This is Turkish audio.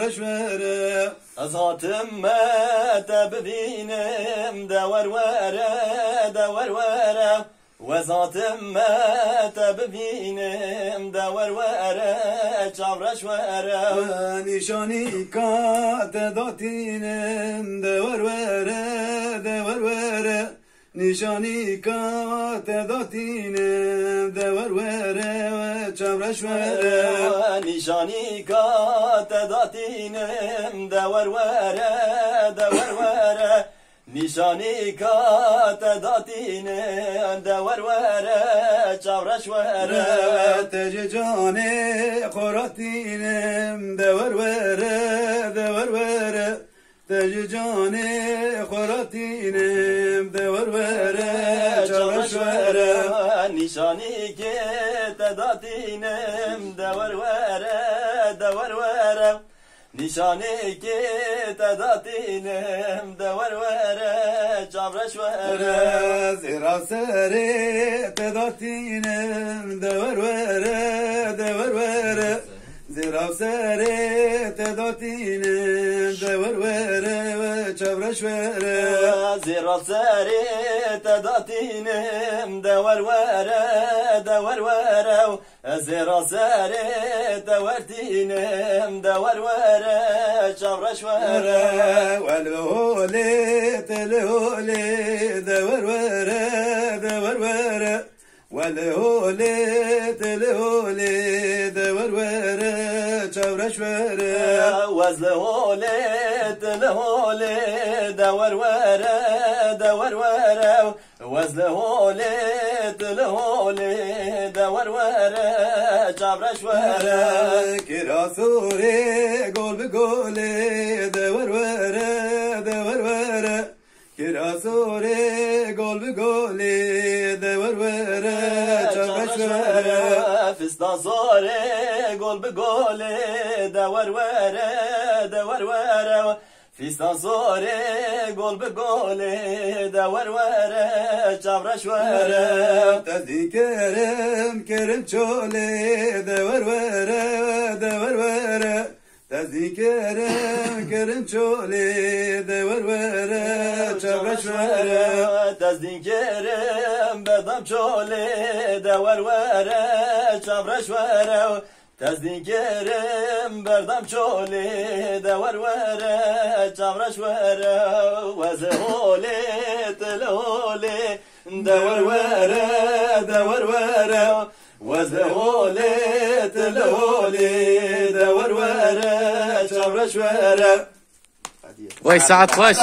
çavreşvere Zatım tebvinim deververe ve zatım tebvinim deververe çavreşvere nişani kat datinem deververe nişani kat datinem deververe çavreşvere nişani kat datinem deververe nişani kat datinem deververe çavreşvere tece cane koratinem deververe tece cane koratinem deververe çavreşvere nişani kat datinem deververe nişani kat datinem deververe çavreşvere zira sere tedatinem deververe zira sere tedatinem deververe çavreşvere zira sere tedatinem deververe zira sere tevertinem deververe çavreşvere velhole telhole deververe velhole telhole deververe çavreşvere vezlehole telhole deververe vezlehole telhole deververe çavreşvere kirasure gol be gole deververe kirasure gol be gole deververe çavreşvere fistan sore gol be gole deververe fistan sore gol be gole deververe çavreşvere tezdikerem kerem çole deververe tezdikerem kerem çole deververe çavreşvere tezdikerem bedam çole deververe çavreşvere tezdikerem berdam çole deververe çavreşvere vezehole telhole deververe vezehole telhole deververe çavreşvere وي ساعات واش